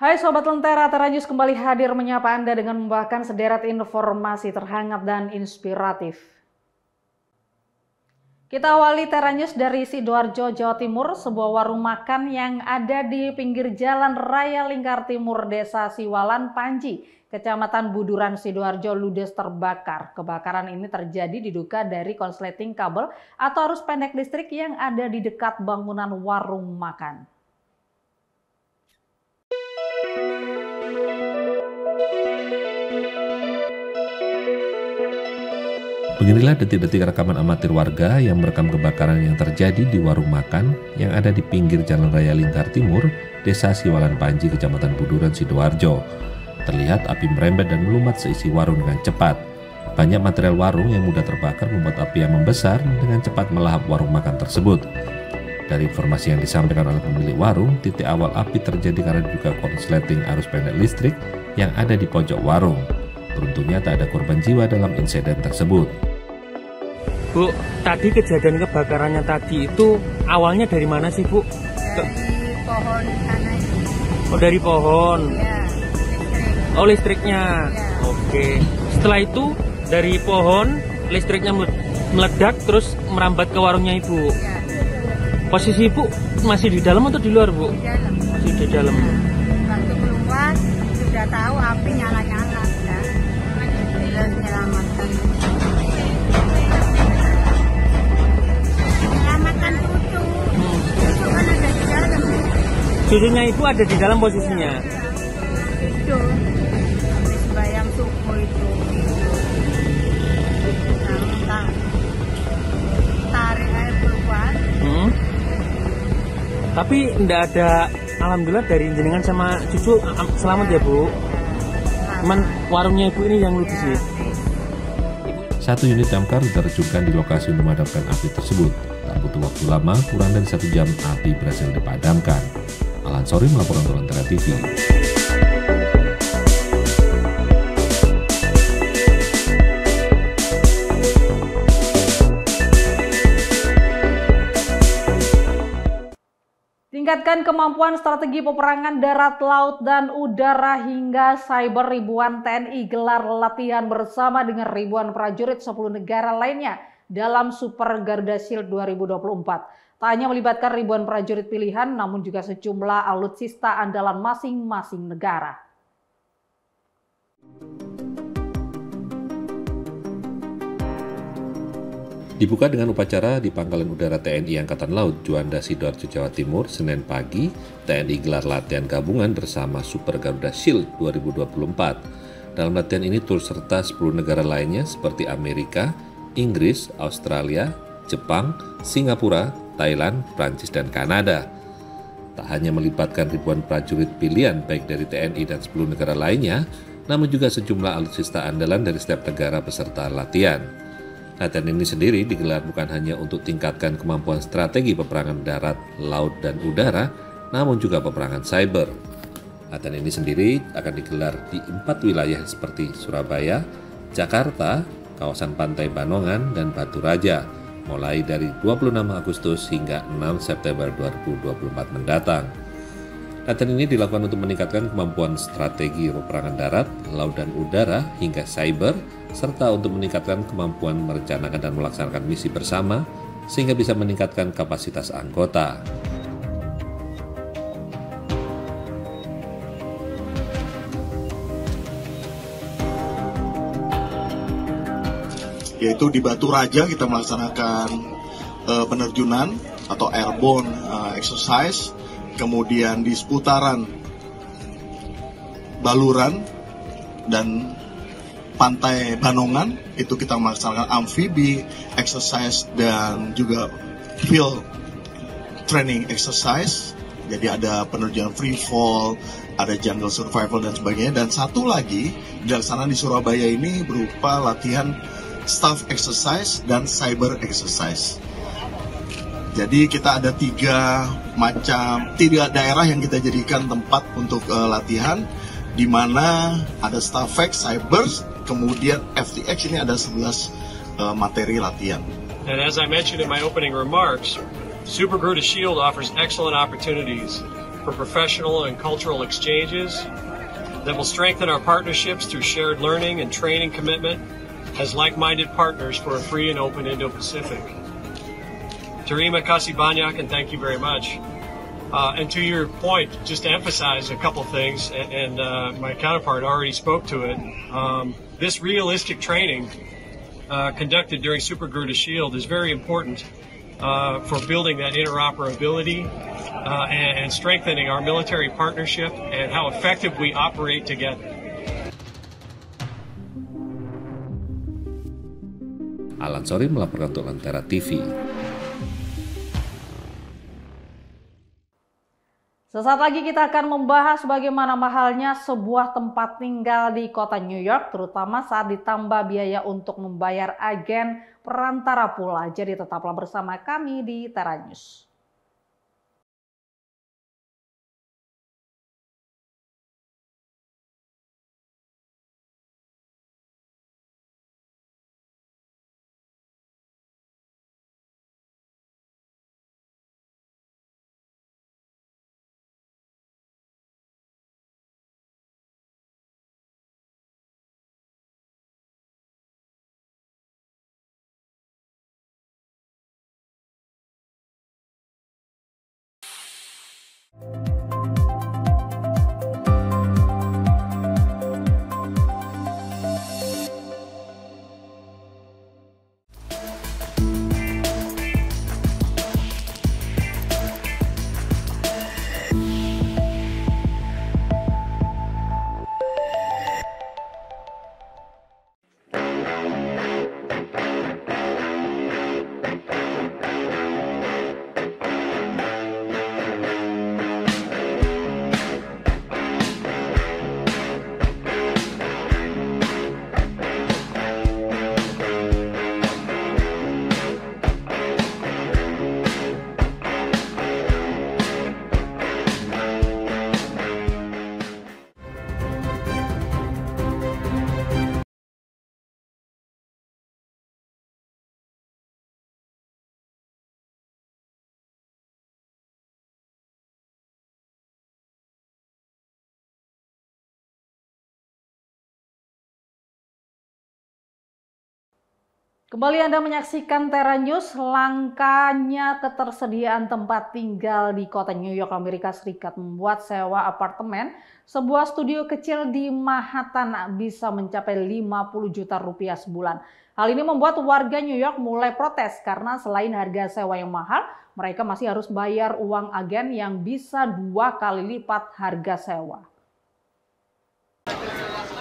Hai Sobat Lentera, Tera News kembali hadir menyapa Anda dengan membawakan sederet informasi terhangat dan inspiratif. Kita awali Tera News dari Sidoarjo, Jawa Timur, sebuah warung makan yang ada di pinggir Jalan Raya Lingkar Timur, Desa Siwalan Panji, Kecamatan Buduran, Sidoarjo, ludes terbakar. Kebakaran ini terjadi diduga dari konsleting kabel atau arus pendek listrik yang ada di dekat bangunan warung makan. Beginilah detik-detik rekaman amatir warga yang merekam kebakaran yang terjadi di warung makan yang ada di pinggir Jalan Raya Lingkar Timur, Desa Siwalan Panji, Kecamatan Buduran, Sidoarjo. Terlihat api merembet dan melumat seisi warung dengan cepat. Banyak material warung yang mudah terbakar membuat api yang membesar dengan cepat melahap warung makan tersebut. Dari informasi yang disampaikan oleh pemilik warung, titik awal api terjadi karena diduga korsleting arus pendek listrik yang ada di pojok warung. Beruntungnya tak ada korban jiwa dalam insiden tersebut. Bu, tadi kejadian kebakarannya tadi itu awalnya dari mana sih, Bu? Dari pohon sana itu. Oh, dari pohon. Ya, listrik. Oh, listriknya. Ya. Oke. Setelah itu dari pohon listriknya meledak terus merambat ke warungnya Ibu. Ya. Posisi Ibu masih di dalam atau di luar, Bu? Di dalam. Masih di dalam. Waktu keluar sudah tahu api nyala-nyala. Sudah menyelamatkan. Menyelamatkan cucu. Cucu kan ada di dalam. Cucunya Ibu ada di dalam posisinya. Itu. Habis bayang subuh itu. Nah, tarik air keluar. Tapi enggak ada, alhamdulillah dari jenengan sama cucu selamat ya, Bu. Cuman warungnya Ibu ini yang ludes sih. Satu unit damkar diterjunkan di lokasi untuk memadamkan api tersebut. Tak butuh waktu lama, kurang dari 1 jam api berhasil dipadamkan. Alan Sori melaporkan untuk Lentera TV. Tingkatkan kemampuan strategi peperangan darat, laut, dan udara hingga cyber. Ribuan TNI gelar latihan bersama dengan ribuan prajurit 10 negara lainnya dalam Super Garuda Shield 2024. Tak hanya melibatkan ribuan prajurit pilihan, namun juga sejumlah alutsista andalan masing-masing negara. Dibuka dengan upacara di Pangkalan Udara TNI Angkatan Laut Juanda, Sidoarjo, Jawa Timur, Senin pagi. TNI gelar latihan gabungan bersama Super Garuda Shield 2024. Dalam latihan ini turut serta 10 negara lainnya seperti Amerika, Inggris, Australia, Jepang, Singapura, Thailand, Prancis, dan Kanada. Tak hanya melibatkan ribuan prajurit pilihan baik dari TNI dan 10 negara lainnya, namun juga sejumlah alutsista andalan dari setiap negara peserta latihan. Latihan ini sendiri digelar bukan hanya untuk tingkatkan kemampuan strategi peperangan darat, laut, dan udara, namun juga peperangan cyber. Latihan ini sendiri akan digelar di 4 wilayah seperti Surabaya, Jakarta, kawasan Pantai Banongan, dan Batu Raja, mulai dari 26 Agustus hingga 6 September 2024 mendatang. Latihan ini dilakukan untuk meningkatkan kemampuan strategi peperangan darat, laut, dan udara hingga cyber, serta untuk meningkatkan kemampuan merencanakan dan melaksanakan misi bersama, sehingga bisa meningkatkan kapasitas anggota. Yaitu di Batu Raja kita melaksanakan penerjunan atau airborne exercise, kemudian di seputaran Baluran dan Pantai Banongan itu kita melaksanakan amfibi exercise dan juga field training exercise. Jadi ada penerjunan free fall, ada jungle survival dan sebagainya. Dan satu lagi dilaksanakan di Surabaya ini berupa latihan staff exercise dan cyber exercise. Jadi kita ada 3 daerah yang kita jadikan tempat untuk latihan, di mana ada StaffX, Cyber, kemudian FTX. Ini ada 11 materi latihan. And as I mentioned in my opening remarks, Super Garuda Shield offers excellent opportunities for professional and cultural exchanges that will strengthen our partnerships through shared learning and training commitment as like-minded partners for a free and open Indo-Pacific. Terima kasih banyak, and thank you very much. And to your point, just to emphasize a couple things, and my counterpart already spoke to it, this realistic training conducted during Super Garuda Shield is very important for building that interoperability and strengthening our military partnership and how effective we operate together. Alan Sori melaporkan untuk Lentera TV. Sesaat lagi kita akan membahas bagaimana mahalnya sebuah tempat tinggal di kota New York, terutama saat ditambah biaya untuk membayar agen perantara pula. Jadi tetaplah bersama kami di Tera News. Kembali Anda menyaksikan Tera News. Langkanya ketersediaan tempat tinggal di kota New York, Amerika Serikat membuat sewa apartemen sebuah studio kecil di Manhattan bisa mencapai 50 juta rupiah sebulan. Hal ini membuat warga New York mulai protes karena selain harga sewa yang mahal, mereka masih harus bayar uang agen yang bisa 2 kali lipat harga sewa.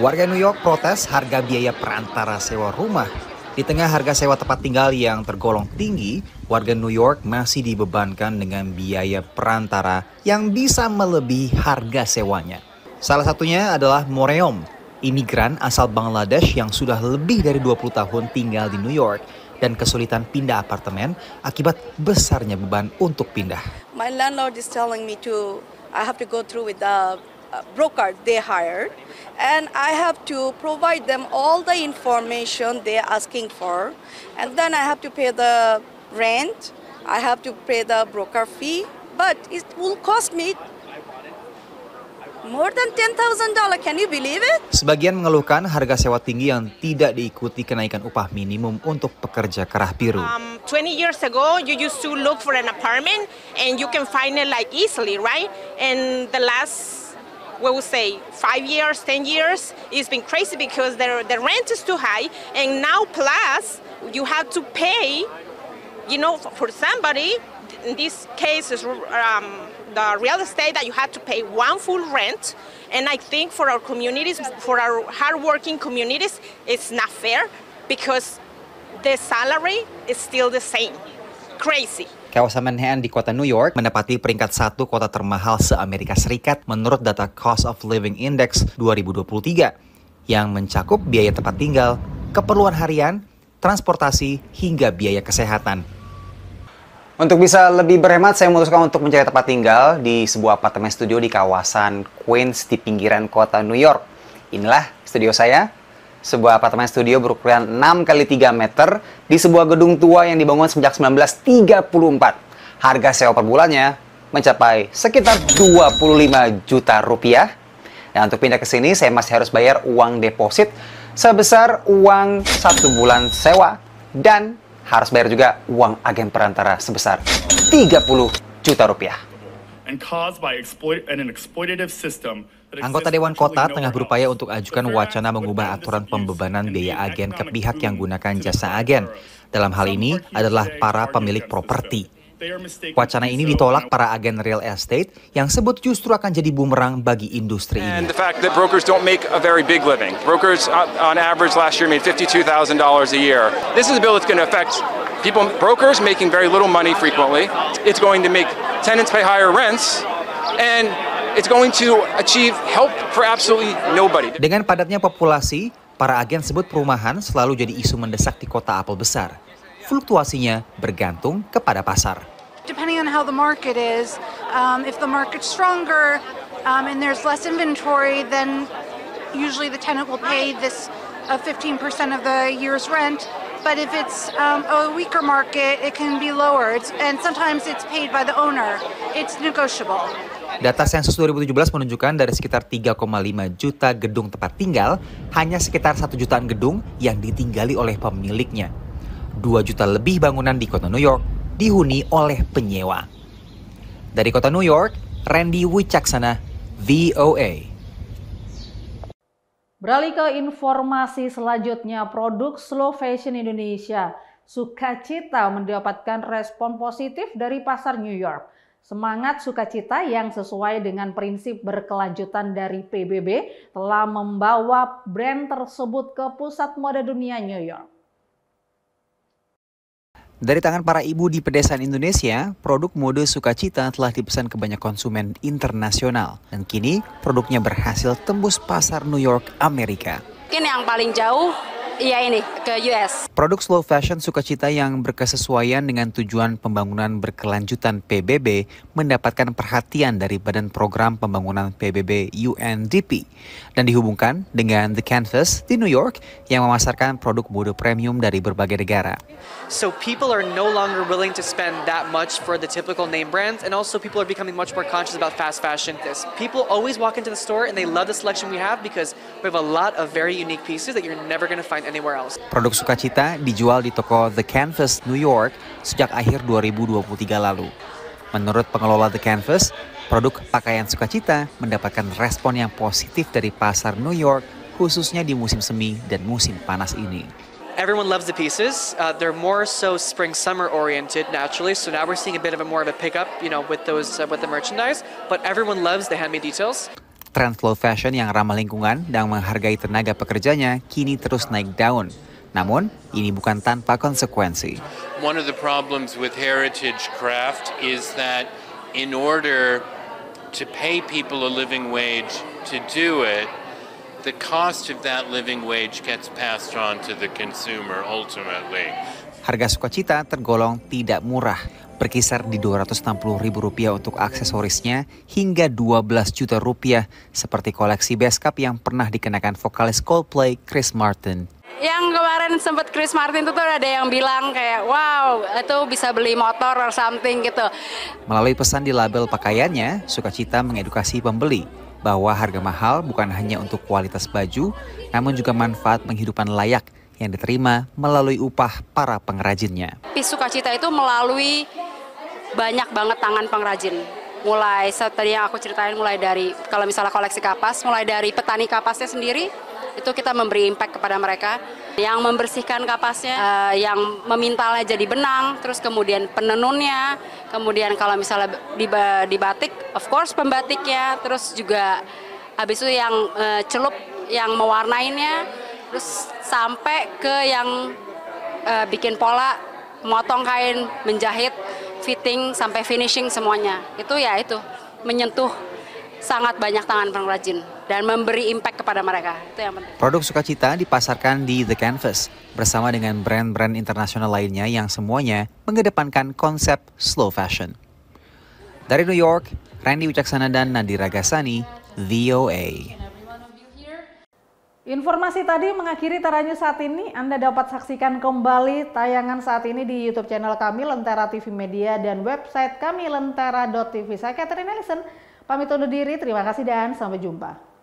Warga New York protes harga biaya perantara sewa rumah. Di tengah harga sewa tempat tinggal yang tergolong tinggi, warga New York masih dibebankan dengan biaya perantara yang bisa melebihi harga sewanya. Salah satunya adalah Moreom, imigran asal Bangladesh yang sudah lebih dari 20 tahun tinggal di New York dan kesulitan pindah apartemen akibat besarnya beban untuk pindah. My landlord is telling me I have to go through with the broker they hired, and I have to provide them all the information they are asking for, and then I have to pay the rent, I have to pay the broker fee, but it will cost me more than $10,000. Can you believe it? Sebagian mengeluhkan harga sewa tinggi yang tidak diikuti kenaikan upah minimum untuk pekerja kerah biru. 20 years ago, you used to look for an apartment and you can find it like easily, right? And the last, we would say 5 years, 10 years, it's been crazy because the rent is too high, and now plus you have to pay, you know, for somebody. In this case is the real estate that you have to pay one full rent, and I think for our communities, for our hardworking communities, it's not fair because the salary is still the same. Crazy. Kawasan Manhattan di kota New York menempati peringkat 1 kota termahal se-Amerika Serikat menurut data Cost of Living Index 2023 yang mencakup biaya tempat tinggal, keperluan harian, transportasi, hingga biaya kesehatan. Untuk bisa lebih berhemat, saya memutuskan untuk mencari tempat tinggal di sebuah apartemen studio di kawasan Queens di pinggiran kota New York. Inilah studio saya. Sebuah apartemen studio berukuran 6 x 3 meter di sebuah gedung tua yang dibangun sejak 1934. Harga sewa per bulannya mencapai sekitar 25 juta rupiah. Nah, untuk pindah ke sini saya masih harus bayar uang deposit sebesar uang 1 bulan sewa dan harus bayar juga uang agen perantara sebesar 30 juta rupiah. Anggota Dewan Kota tengah berupaya untuk ajukan wacana mengubah aturan pembebanan biaya agen ke pihak yang gunakan jasa agen. Dalam hal ini adalah para pemilik properti. Wacana ini ditolak para agen real estate yang sebut justru akan jadi bumerang bagi industri ini. The fact that brokers don't make a very big living. Brokers on average last year made $52,000 a year. This is a bill that's going to affect brokers making very little money frequently. It's going to make tenants pay higher rents and it's going to achieve help for absolutely nobody. Dengan padatnya populasi, para agen sebut perumahan selalu jadi isu mendesak di kota apel besar. Fluktuasinya bergantung kepada pasar. Depending on how the market is, if the market's stronger and there's less inventory, then usually the tenant will pay this 15% of the year's rent. But if it's a weaker market, it can be lower. And sometimes it's paid by the owner. It's negotiable. Data Sensus 2017 menunjukkan dari sekitar 3,5 juta gedung tempat tinggal, hanya sekitar 1 jutaan gedung yang ditinggali oleh pemiliknya. 2 juta lebih bangunan di kota New York dihuni oleh penyewa. Dari kota New York, Randy Wicaksana, VOA. Beralih ke informasi selanjutnya, produk slow fashion Indonesia Sukacita mendapatkan respon positif dari pasar New York. Semangat sukacita yang sesuai dengan prinsip berkelanjutan dari PBB telah membawa brand tersebut ke pusat mode dunia New York. Dari tangan para ibu di pedesaan Indonesia, produk mode Sukacita telah dipesan ke banyak konsumen internasional. Dan kini produknya berhasil tembus pasar New York, Amerika. Mungkin yang paling jauh, ya ini, ke US. Produk slow fashion Sukacita yang berkesesuaian dengan tujuan pembangunan berkelanjutan PBB mendapatkan perhatian dari Badan Program Pembangunan PBB UNDP dan dihubungkan dengan The Canvas di New York yang memasarkan produk mode premium dari berbagai negara. So people are no longer willing to spend that much for the typical name brands, and also people are becoming much more conscious about fast fashion. People always walk into the store and they love the selection we have because we have a lot of very unique pieces that you're never going to find anywhere else. Produk Sukacita dijual di toko The Canvas New York sejak akhir 2023 lalu. Menurut pengelola The Canvas, produk pakaian Sukacita mendapatkan respon yang positif dari pasar New York, khususnya di musim semi dan musim panas ini. Everyone loves the pieces. They're more so spring-summer oriented naturally. So now we're seeing a bit of more of a pickup, with the merchandise. But everyone loves the handmade details. Tren slow fashion yang ramah lingkungan dan menghargai tenaga pekerjanya kini terus naik daun. Namun, ini bukan tanpa konsekuensi. One of the problems with heritage craft is that in order to pay people a living wage to do it, the cost of that living wage gets passed on to the consumer ultimately. Harga Sukacita tergolong tidak murah, berkisar di Rp260.000 untuk aksesorisnya hingga Rp12 juta seperti koleksi base cap yang pernah dikenakan vokalis Coldplay Chris Martin. Yang kemarin sempat Chris Martin itu tuh ada yang bilang kayak wow, itu bisa beli motor or something gitu. Melalui pesan di label pakaiannya, Sukacita mengedukasi pembeli bahwa harga mahal bukan hanya untuk kualitas baju, namun juga manfaat penghidupan layak yang diterima melalui upah para pengrajinnya. Sukacita itu melalui banyak banget tangan pengrajin. Mulai tadi yang aku ceritain, mulai dari kalau misalnya koleksi kapas, mulai dari petani kapasnya sendiri, itu kita memberi impact kepada mereka. Yang membersihkan kapasnya, yang memintalnya jadi benang, terus kemudian penenunnya, kemudian kalau misalnya di batik, of course pembatiknya, terus juga habis itu yang celup, yang mewarnainya, terus sampai ke yang bikin pola, motong kain, menjahit, fitting, sampai finishing semuanya. Itu menyentuh sangat banyak tangan pengrajin dan memberi impact kepada mereka. Itu yang penting. Produk Sukacita dipasarkan di The Canvas bersama dengan brand-brand internasional lainnya yang semuanya mengedepankan konsep slow fashion. Dari New York, Randy Wicaksana dan Nadira Gasani, VOA. Informasi tadi mengakhiri Tera News saat ini. Anda dapat saksikan kembali tayangan saat ini di YouTube channel kami Lentera TV Media dan website kami lentera.tv. Saya Catherine Ellison, pamit undur diri. Terima kasih dan sampai jumpa.